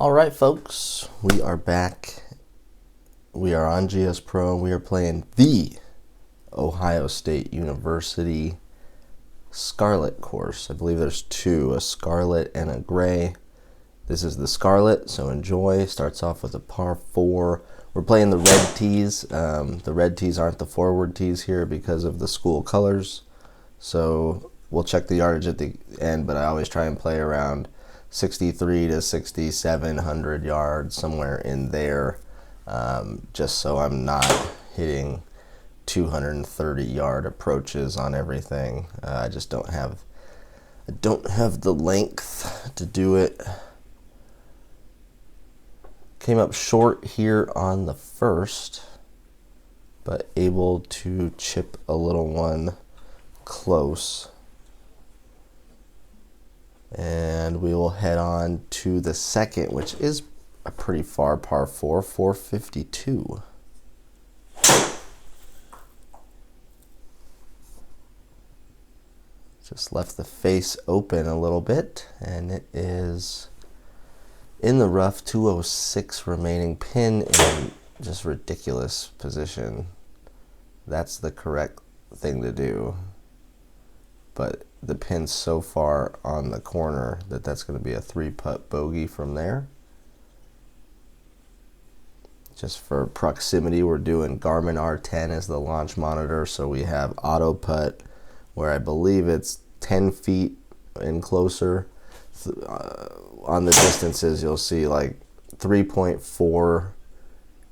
All right, folks, we are back. We are on Gspro. We are playing the Ohio State University Scarlet course. I believe there's two, a scarlet and a gray. This is the Scarlet, so enjoy. Starts off with a par 4. We're playing the red tees. The red tees aren't the forward tees here because of the school colors. So we'll check the yardage at the end, but I always try and play around 63 to 6,700 yards, somewhere in there, just so I'm not hitting 230-yard approaches on everything. I just don't have the length to do it. Came up short here on the first, but able to chip a little one close. And we will head on to the second, which is a pretty far par 4, 452. Just left the face open a little bit, and it is in the rough, 206 remaining, pin in just ridiculous position. That's the correct thing to do, but the pin's so far on the corner that that's going to be a 3-putt bogey from there. Just for proximity, we're doing Garmin R10 as the launch monitor, so we have auto putt where I believe it's 10 feet and closer. On the distances, you'll see like 3.4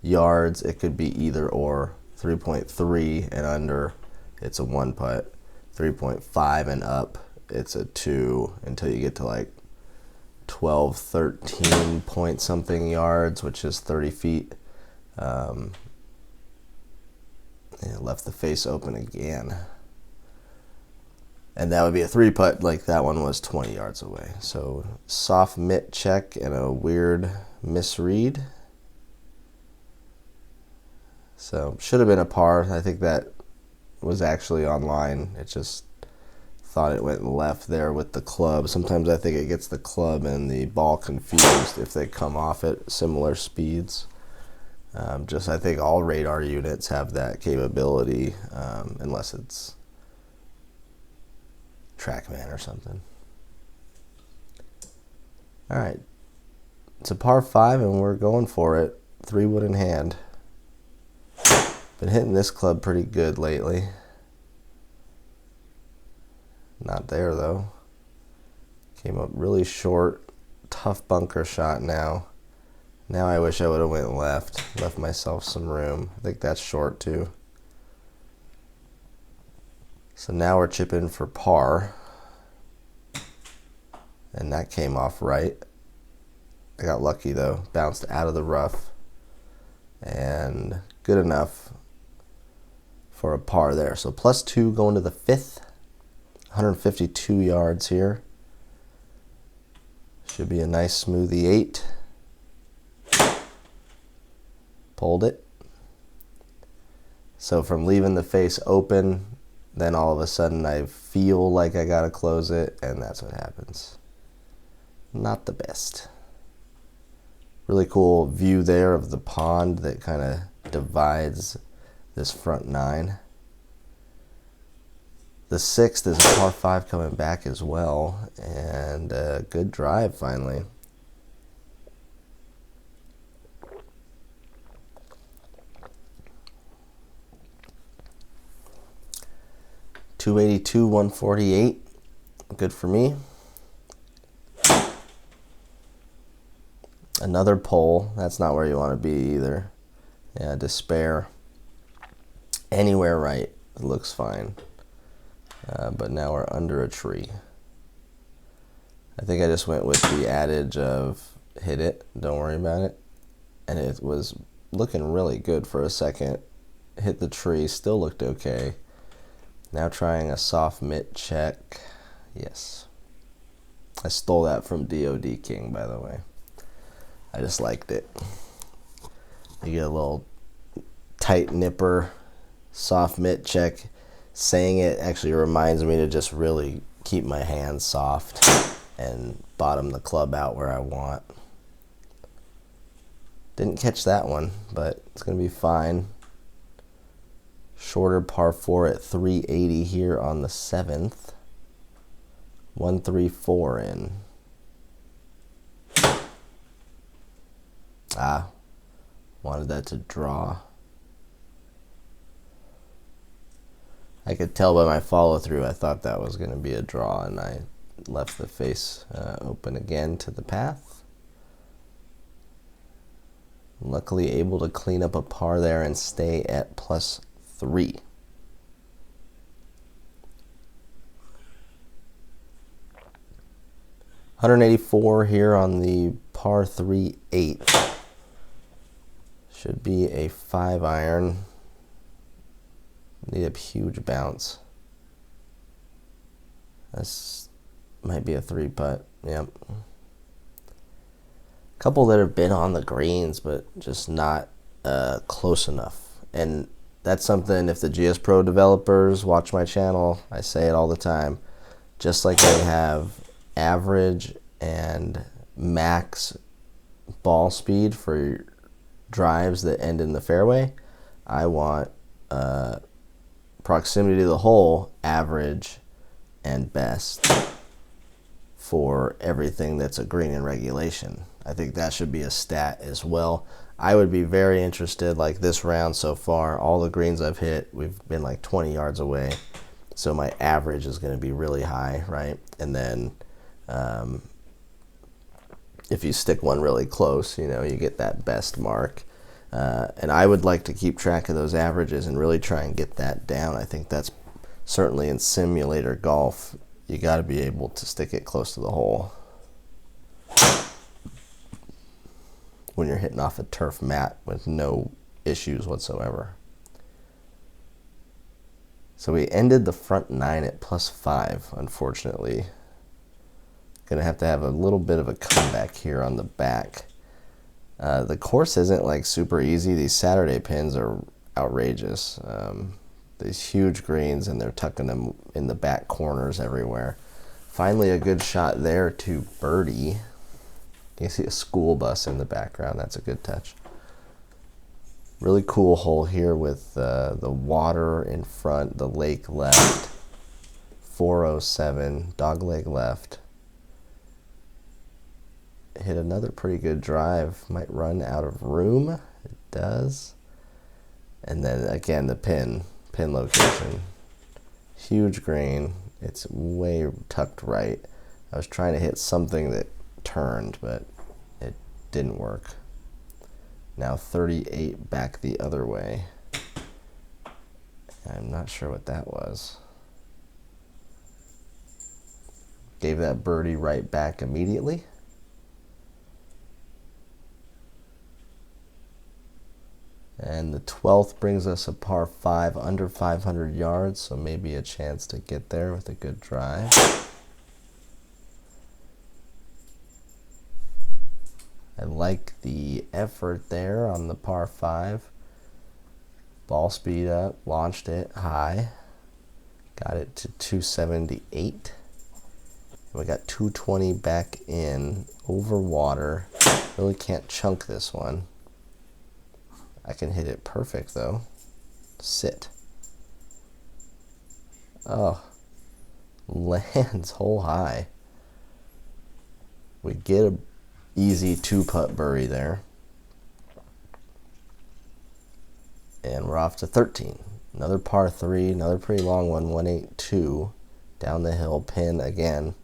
yards. It could be either or. 3.3 and under, it's a 1-putt. 3.5 and up, it's a 2, until you get to like 12, 13 point something yards, which is 30 feet. And left the face open again. And that would be a 3-putt, like that one was 20 yards away. So soft mitt check and a weird misread. So should have been a par. I think that was actually online. It just thought it went left there with the club. Sometimes I think it gets the club and the ball confused if they come off at similar speeds. I think all radar units have that capability, unless it's TrackMan or something. All right, it's a par 5 and we're going for it. 3-wood in hand. Been hitting this club pretty good lately. Not there though. Came up really short. Tough bunker shot now. Now I wish I would have went left. Left myself some room. I think that's short too. So now we're chipping for par. And that came off right. I got lucky though. Bounced out of the rough. And good enough for a par there. So +2 going to the 5th. 152 yards here. Should be a nice smoothie 8. Pulled it. So from leaving the face open, then all of a sudden I feel like I gotta close it, and that's what happens. Not the best. Really cool view there of the pond that kind of divides this front 9. The 6th is a par 5 coming back as well, and a good drive finally. .282, 148, good for me. Another pole, that's not where you want to be either. Yeah, despair. Anywhere right, it looks fine. But now we're under a tree. I think I just went with the adage of hit it, don't worry about it. And it was looking really good for a second. Hit the tree, still looked okay. Now trying a soft mitt check. Yes. I stole that from DOD King, by the way. I just liked it. You get a little tight nipper, soft mitt check. Saying it actually reminds me to just really keep my hands soft and bottom the club out where I want. Didn't catch that one, but it's going to be fine. Shorter par 4 at 380 here on the 7th. 134 in. Wanted that to draw. I could tell by my follow through, I thought that was going to be a draw, and I left the face open again to the path. Luckily able to clean up a par there and stay at +3. $184 here on the par 3 8. Should be a 5-iron. Need a huge bounce. This might be a 3-putt. Yep. Couple that have been on the greens, but just not close enough. And that's something, if the Gspro developers watch my channel, I say it all the time. Just like they have average and max ball speed for drives that end in the fairway, I want proximity to the hole, average, and best for everything that's a green in regulation. I think that should be a stat as well. I would be very interested, like this round so far, all the greens I've hit, we've been like 20 yards away. So my average is going to be really high, right? And then if you stick one really close, you know, you get that best mark. And I would like to keep track of those averages and really try and get that down. I think that's certainly in simulator golf, you got to be able to stick it close to the hole when you're hitting off a turf mat with no issues whatsoever. So we ended the front 9 at +5, unfortunately. Gonna have to have a little bit of a comeback here on the back. The course isn't like super easy. These Saturday pins are outrageous. These huge greens, and they're tucking them in the back corners everywhere. Finally a good shot there to birdie. You see a school bus in the background. That's a good touch. Really cool hole here with the water in front, the lake left. 407, dogleg left. Hit another pretty good drive. Might run out of room. It does. And then again, the pin location. Huge green. It's way tucked right. I was trying to hit something that turned, but it didn't work. Now 38 back the other way. I'm not sure what that was. Gave that birdie right back immediately. And the 12th brings us a par 5 under 500 yards, so maybe a chance to get there with a good drive. I like the effort there on the par 5. Ball speed up, launched it high, got it to 278. We got 220 back in, over water. Really can't chunk this one. I can hit it perfect though. Sit. Oh, lands hole high. We get a easy 2-putt birdie there. And we're off to 13. Another par 3, another pretty long one, 182. Down the hill, pin again.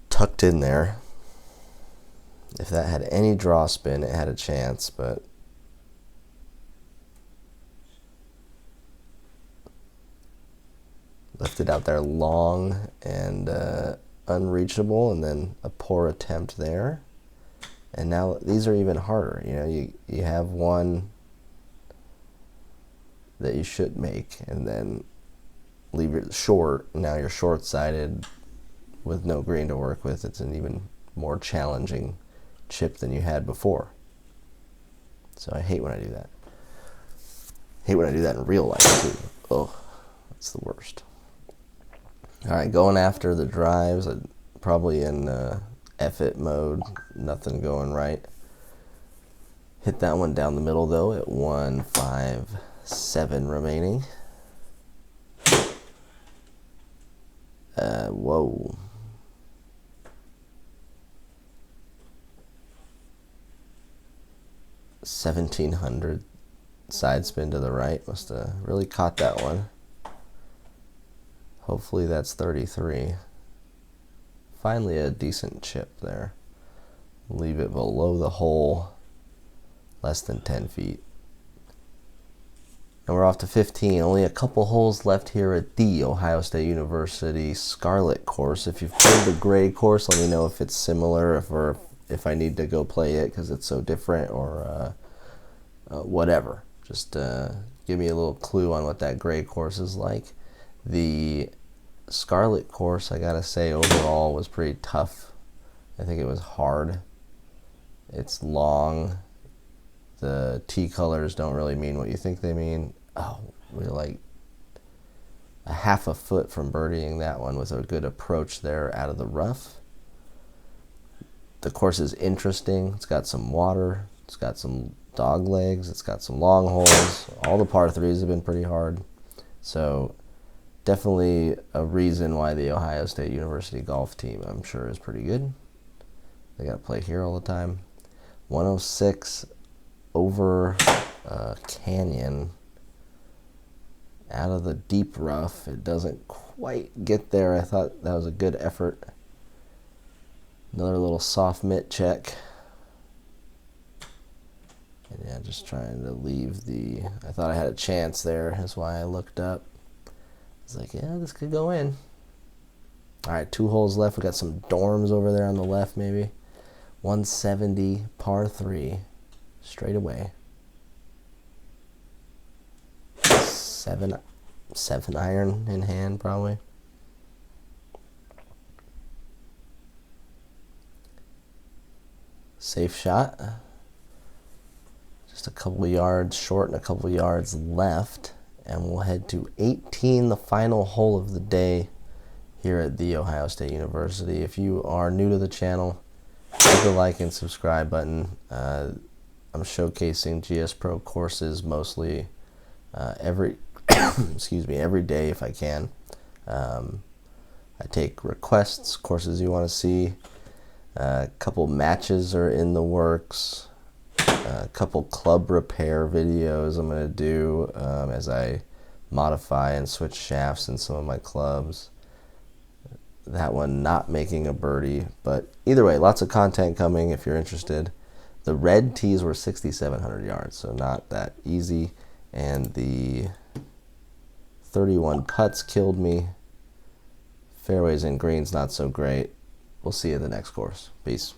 Tucked in there. If that had any draw spin, it had a chance, but left it out there long and unreachable, and then a poor attempt there. And now these are even harder. You know, you have one that you should make, and then leave it short. Now you're short-sided with no green to work with. It's an even more challenging chip than you had before. So I hate when I do that. Hate when I do that in real life too. Oh, that's the worst. All right, going after the drives, probably in F it mode, nothing going right. Hit that one down the middle though at 157 remaining. Whoa. $1,700 side spin to the right. Must have really caught that one. Hopefully that's 33. Finally a decent chip there. Leave it below the hole, less than 10 feet. And we're off to 15. Only a couple holes left here at the Ohio State University Scarlet course. If you've played the gray course, let me know if it's similar, if I need to go play it because it's so different, or whatever. Just give me a little clue on what that gray course is like. The Scarlet course, I gotta say, overall was pretty tough. I think it was hard. It's long. The tee colors don't really mean what you think they mean. Oh, we're like a half a foot from birdieing that one with a good approach there out of the rough. The course is interesting. It's got some water. It's got some dog legs. It's got some long holes. All the par threes have been pretty hard. So definitely a reason why the Ohio State University golf team, I'm sure, is pretty good. They got to play here all the time. 106 over canyon out of the deep rough. It doesn't quite get there. I thought that was a good effort. Another little soft mitt check. And yeah, just trying to leave the, I thought I had a chance there. That's why I looked up. It's like, yeah, this could go in. All right, 2 holes left. We got some dorms over there on the left, maybe. 170 par 3 straight away. 7 iron in hand probably. Safe shot. Just a couple of yards short and a couple of yards left, and we'll head to 18, the final hole of the day here at the Ohio State University. If you are new to the channel, hit the like and subscribe button. I'm showcasing Gspro courses mostly every every day if I can. I take requests, courses you want to see. A couple matches are in the works. A couple club repair videos I'm going to do as I modify and switch shafts in some of my clubs. That one not making a birdie, but either way, lots of content coming if you're interested. The red tees were 6,700 yards, so not that easy, and the 31 putts killed me. Fairways and greens not so great. We'll see you at the next course. Peace.